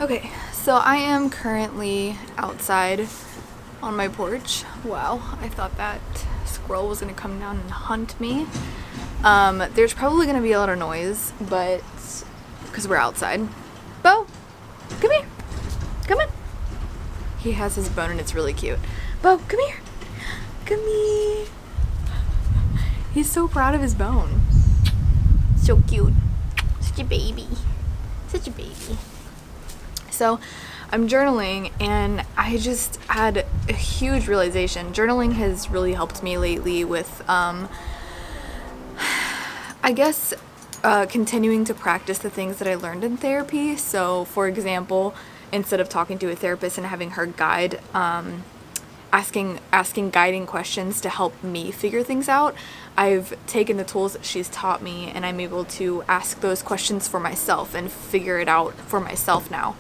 Okay, so I am currently outside on my porch. Wow, I thought that squirrel was gonna come down and hunt me. There's probably gonna be a lot of noise, but because we're outside. Bo, come here. Come on. He has his bone and it's really cute. Bo, come here. Come here. He's so proud of his bone. So cute. Such a baby. Such a baby. So I'm journaling and I just had a huge realization. Journaling has really helped me lately with, continuing to practice the things that I learned in therapy. So for example, instead of talking to a therapist and having her guide, asking guiding questions to help me figure things out, I've taken the tools that she's taught me and I'm able to ask those questions for myself and figure it out for myself now.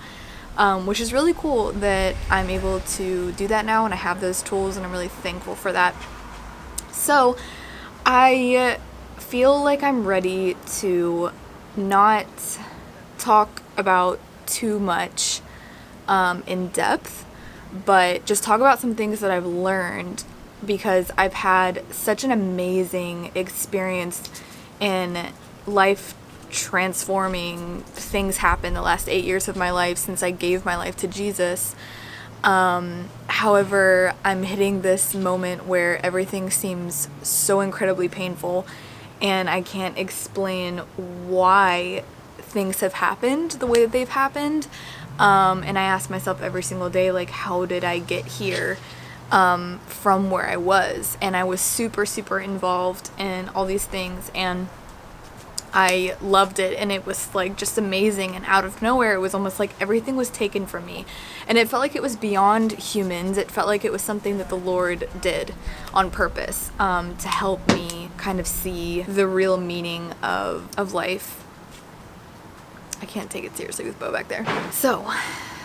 Which is really cool that I'm able to do that now and I have those tools and I'm really thankful for that. So I feel like I'm ready to not talk about too much in depth, but just talk about some things that I've learned because I've had such an amazing experience in life transforming things happen the last 8 years of my life since I gave my life to Jesus. However, I'm hitting this moment where everything seems so incredibly painful and I can't explain why things have happened the way that they've happened. And I ask myself every single day, like, how did I get here from where I was? And I was super, super involved in all these things and I loved it and it was like just amazing, and out of nowhere it was almost like everything was taken from me and it felt like it was beyond humans. It felt like it was something that the Lord did on purpose to help me kind of see the real meaning of life. I can't take it seriously with Bo back there. So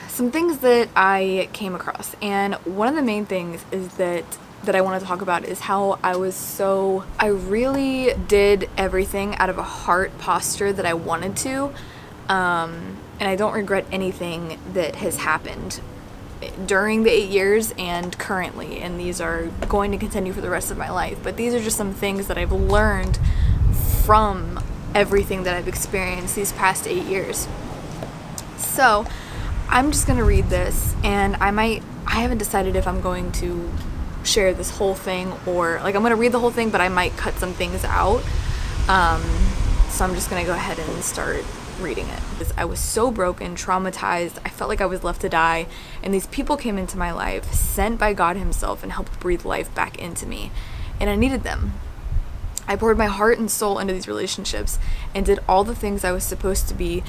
some things that I came across, and one of the main things is that I want to talk about is how I really did everything out of a heart posture that I wanted to, and I don't regret anything that has happened during the 8 years and currently, and these are going to continue for the rest of my life, but these are just some things that I've learned from everything that I've experienced these past 8 years. So I'm just gonna read this, and I haven't decided if I'm going to share this whole thing or like I'm gonna read the whole thing, but I might cut some things out. So I'm just gonna go ahead and start reading it. I was so broken, traumatized, I felt like I was left to die, and these people came into my life, sent by God himself, and helped breathe life back into me, and I needed them. I poured my heart and soul into these relationships and did all the things I was supposed to be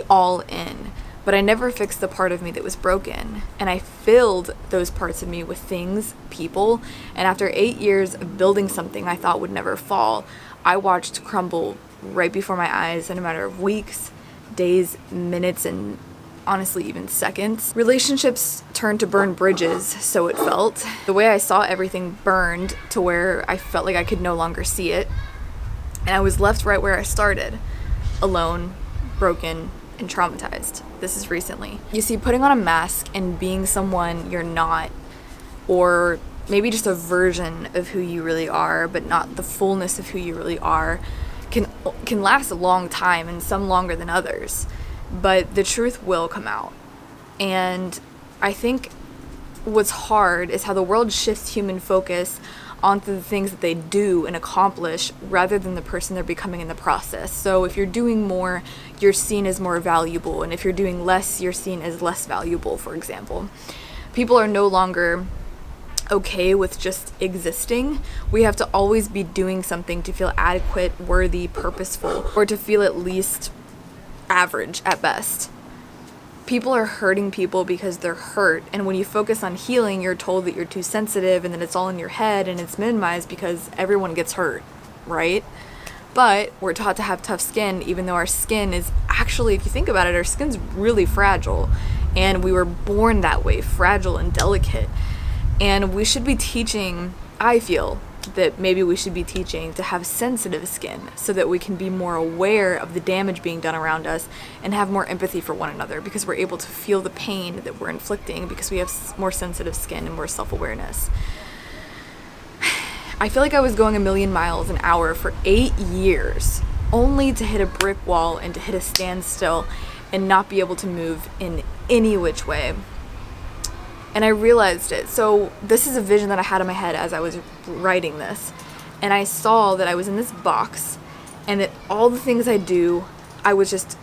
all in. But I never fixed the part of me that was broken, and I filled those parts of me with things, people, and after 8 years of building something I thought would never fall, I watched crumble right before my eyes in a matter of weeks, days, minutes, and honestly even seconds. Relationships turned to burned bridges, so it felt. The way I saw everything burned to where I felt like I could no longer see it, and I was left right where I started, alone, broken, and traumatized. This is recently. You see, putting on a mask and being someone you're not, or maybe just a version of who you really are, but not the fullness of who you really are, can last a long time, and some longer than others. But the truth will come out. And I think what's hard is how the world shifts human focus onto the things that they do and accomplish rather than the person they're becoming in the process. So if you're doing more, you're seen as more valuable, and if you're doing less, you're seen as less valuable, for example. People are no longer okay with just existing. We have to always be doing something to feel adequate, worthy, purposeful, or to feel at least average at best. People are hurting people because they're hurt, and when you focus on healing, you're told that you're too sensitive and that it's all in your head, and it's minimized because everyone gets hurt, right? But we're taught to have tough skin, even though our skin is actually, if you think about it, our skin's really fragile, and we were born that way, fragile and delicate. And we should be teaching, I feel, that maybe we should be teaching to have sensitive skin so that we can be more aware of the damage being done around us and have more empathy for one another, because we're able to feel the pain that we're inflicting because we have more sensitive skin and more self-awareness. I feel like I was going 1,000,000 miles an hour for 8 years, only to hit a brick wall and to hit a standstill and not be able to move in any which way. And I realized it. So this is a vision that I had in my head as I was writing this. And I saw that I was in this box and that all the things I do, I was just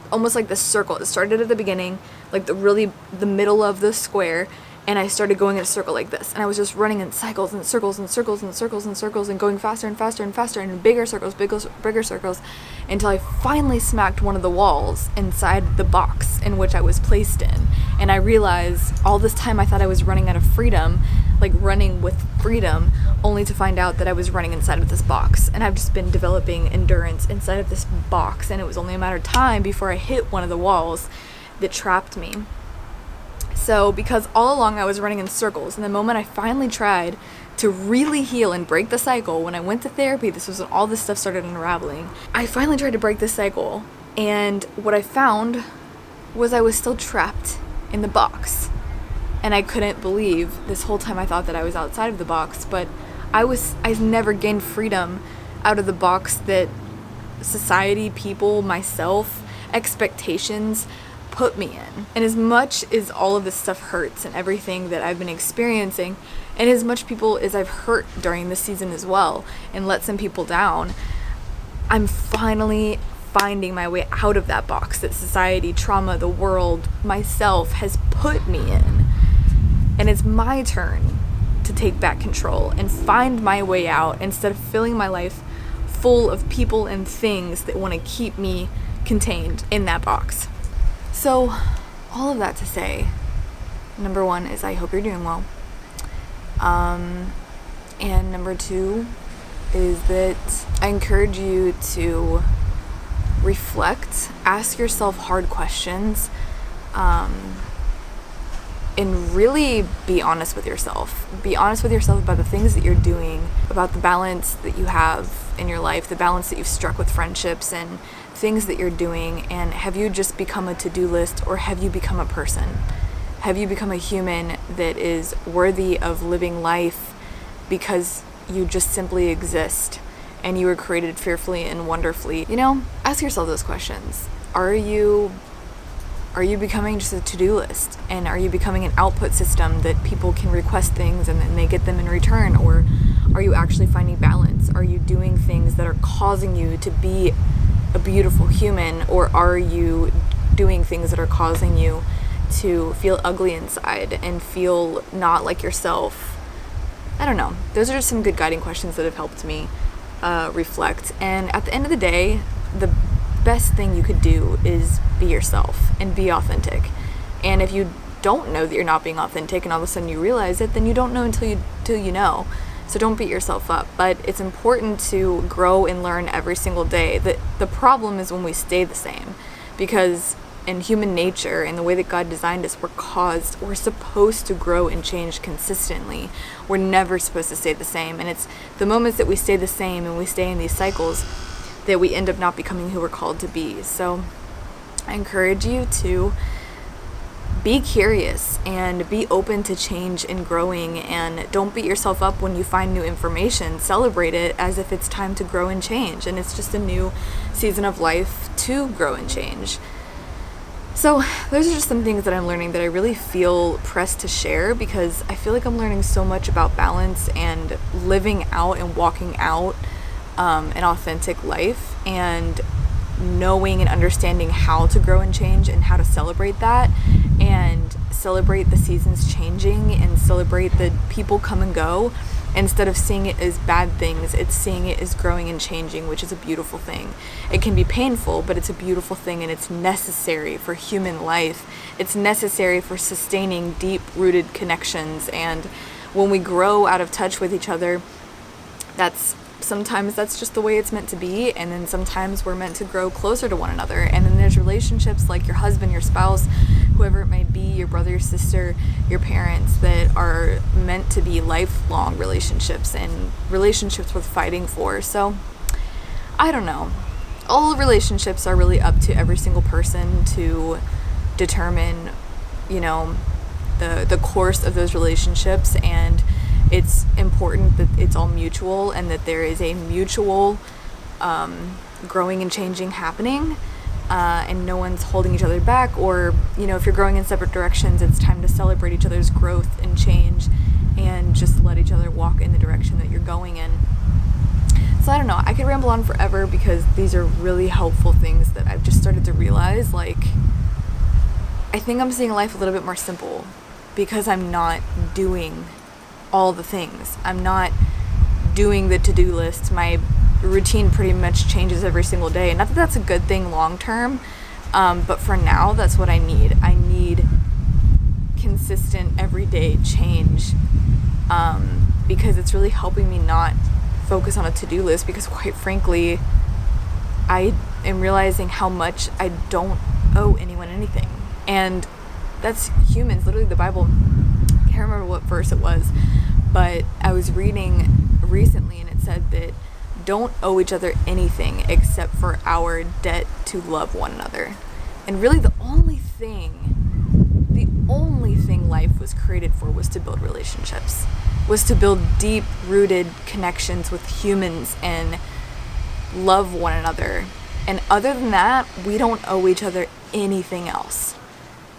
almost like this circle. It started at the beginning, like the middle of the square, and I started going in a circle like this. And I was just running in cycles and circles and circles and circles and circles and going faster and faster and faster and in bigger circles, bigger circles, until I finally smacked one of the walls inside the box in which I was placed in. And I realized all this time I thought I was running out of freedom, like running with freedom, only to find out that I was running inside of this box. And I've just been developing endurance inside of this box, and it was only a matter of time before I hit one of the walls that trapped me. So because all along I was running in circles, and the moment I finally tried to really heal and break the cycle, when I went to therapy, this was when all this stuff started unraveling. I finally tried to break the cycle, and what I found was I was still trapped in the box. And I couldn't believe, this whole time I thought that I was outside of the box, but I've never gained freedom out of the box that society, people, myself, expectations put me in. And as much as all of this stuff hurts and everything that I've been experiencing, and as much people as I've hurt during this season as well and let some people down, I'm finally finding my way out of that box that society, trauma, the world, myself has put me in. And it's my turn to take back control and find my way out instead of filling my life full of people and things that want to keep me contained in that box. So, all of that to say, number one is I hope you're doing well. And number two is that I encourage you to reflect, ask yourself hard questions, and really be honest with yourself. Be honest with yourself about the things that you're doing, about the balance that you have in your life, the balance that you've struck with friendships and things that you're doing. And have you just become a to-do list, or have you become a person? Have you become a human that is worthy of living life because you just simply exist and you were created fearfully and wonderfully? Ask yourself those questions. Are you becoming just a to-do list? And are you becoming an output system that people can request things and then they get them in return? Or are you actually finding balance? Are you doing things that are causing you to be a beautiful human? Or are you doing things that are causing you to feel ugly inside and feel not like yourself? I don't know. Those are just some good guiding questions that have helped me reflect. And at the end of the day, the best thing you could do is be yourself and be authentic. And if you don't know that you're not being authentic and all of a sudden you realize it, then you don't know until you know. So don't beat yourself up. But it's important to grow and learn every single day. The problem is when we stay the same, because in human nature and the way that God designed us, we're supposed to grow and change consistently. We're never supposed to stay the same. And it's the moments that we stay the same and we stay in these cycles that we end up not becoming who we're called to be. So I encourage you to be curious and be open to change and growing, and don't beat yourself up when you find new information. Celebrate it as if it's time to grow and change, and it's just a new season of life to grow and change. So those are just some things that I'm learning that I really feel pressed to share, because I feel like I'm learning so much about balance and living out and walking out an authentic life, and knowing and understanding how to grow and change and how to celebrate that, and celebrate the seasons changing and celebrate the people come and go. Instead of seeing it as bad things, it's seeing it as growing and changing, which is a beautiful thing. It can be painful, but it's a beautiful thing, and it's necessary for human life. It's necessary for sustaining deep-rooted connections. And when we grow out of touch with each other, sometimes that's just the way it's meant to be, and then sometimes we're meant to grow closer to one another. And then there's relationships like your husband, your spouse, who whoever it may be, your brother, your sister, your parents, that are meant to be lifelong relationships and relationships worth fighting for. So, I don't know. All relationships are really up to every single person to determine, the course of those relationships, and it's important that it's all mutual and that there is a mutual growing and changing happening, and no one's holding each other back, or if you're growing in separate directions, it's time to celebrate each other's growth and change and just let each other walk in the direction that you're going in. So I don't know, I could ramble on forever because these are really helpful things that I've just started to realize. Like, I think I'm seeing life a little bit more simple because I'm not doing all the things. I'm not doing the to-do list. My routine pretty much changes every single day. Not that that's a good thing long term, but for now, that's what I need. I need consistent everyday change, because it's really helping me not focus on a to-do list, because quite frankly, I am realizing how much I don't owe anyone anything. And that's humans. Literally, the Bible, I can't remember what verse it was, but I was reading recently and it said that don't owe each other anything except for our debt to love one another. And really the only thing life was created for was to build relationships, was to build deep-rooted connections with humans and love one another. And other than that, we don't owe each other anything else.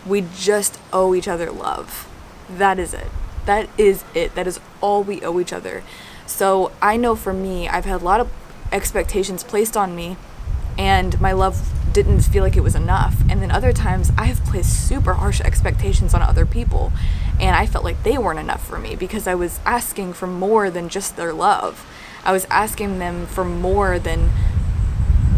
We just owe each other love. That is it. That is it. That is all we owe each other. So I know for me, I've had a lot of expectations placed on me, and my love didn't feel like it was enough. And then other times I have placed super harsh expectations on other people, and I felt like they weren't enough for me because I was asking for more than just their love. I was asking them for more than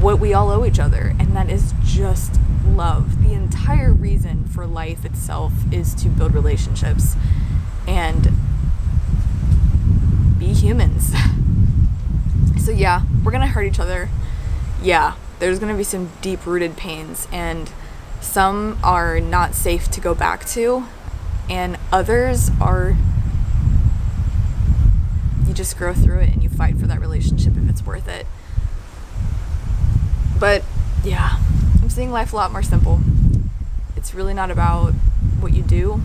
what we all owe each other, and that is just love. The entire reason for life itself is to build relationships and be humans. So yeah, we're gonna hurt each other. Yeah, there's gonna be some deep-rooted pains, and some are not safe to go back to, and others are, you just grow through it and you fight for that relationship if it's worth it. But yeah, I'm seeing life a lot more simple. It's really not about what you do,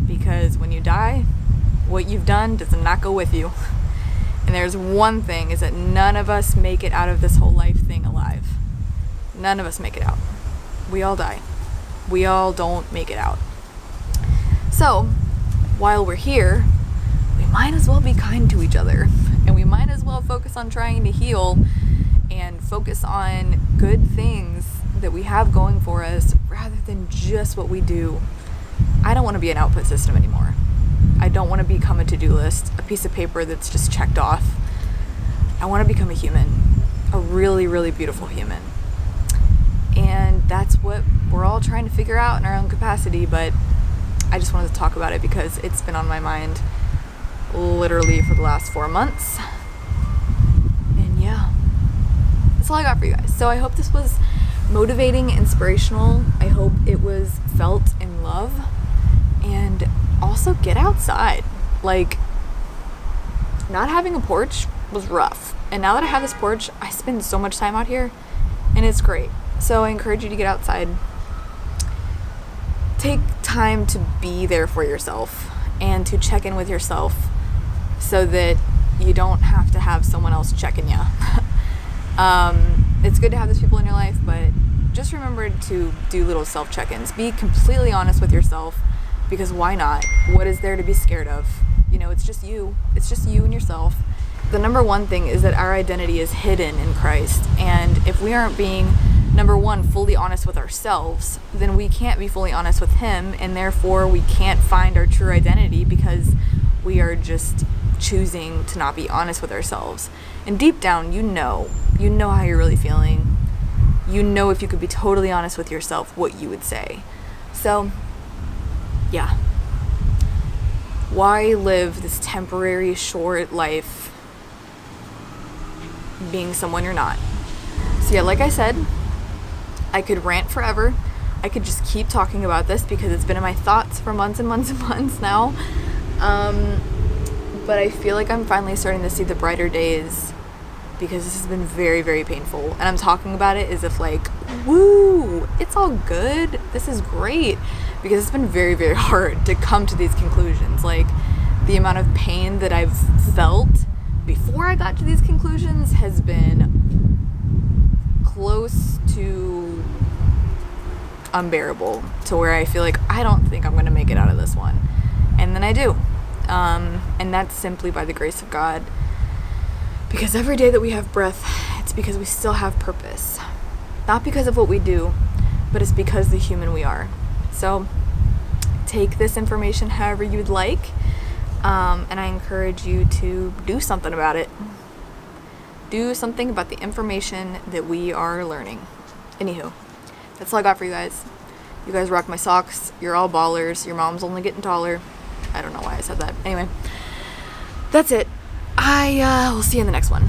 because when you die, what you've done does not go with you. And there's one thing, is that none of us make it out of this whole life thing alive. None of us make it out. We all die. We all don't make it out. So, while we're here, we might as well be kind to each other. And we might as well focus on trying to heal and focus on good things that we have going for us rather than just what we do. I don't want to be an output system anymore. I don't want to become a to-do list, a piece of paper that's just checked off. I want to become a human, a really, really beautiful human. And that's what we're all trying to figure out in our own capacity, but I just wanted to talk about it because it's been on my mind literally for the last 4 months. And yeah, that's all I got for you guys. So I hope this was motivating, inspirational. I hope it was felt in love. And also get outside. Like, not having a porch was rough. And now that I have this porch, I spend so much time out here and it's great. So I encourage you to get outside. Take time to be there for yourself and to check in with yourself so that you don't have to have someone else checking you. It's good to have those people in your life, but just remember to do little self-check-ins. Be completely honest with yourself, because why not? What is there to be scared of? It's just you. It's just you and yourself. The number one thing is that our identity is hidden in Christ. And if we aren't being, number one, fully honest with ourselves, then we can't be fully honest with Him. And therefore, we can't find our true identity because we are just choosing to not be honest with ourselves. And deep down, you know how you're really feeling. You know, if you could be totally honest with yourself, what you would say. So, yeah. Why live this temporary, short life being someone you're not? So yeah, like I said, I could rant forever. I could just keep talking about this because it's been in my thoughts for months and months and months now. But I feel like I'm finally starting to see the brighter days because this has been very, very painful. And I'm talking about it as if like, woo, it's all good. This is great. Because it's been very, very hard to come to these conclusions. Like, the amount of pain that I've felt before I got to these conclusions has been close to unbearable, to where I feel like I don't think I'm going to make it out of this one. And then I do. And that's simply by the grace of God. Because every day that we have breath, it's because we still have purpose. Not because of what we do, but it's because the human we are. So take this information however you would like, and I encourage you to do something about it. Do something about the information that we are learning. Anywho, that's all I got for you guys. You guys rock my socks. You're all ballers. Your mom's only getting taller. I don't know why I said that. Anyway, that's it. I will see you in the next one.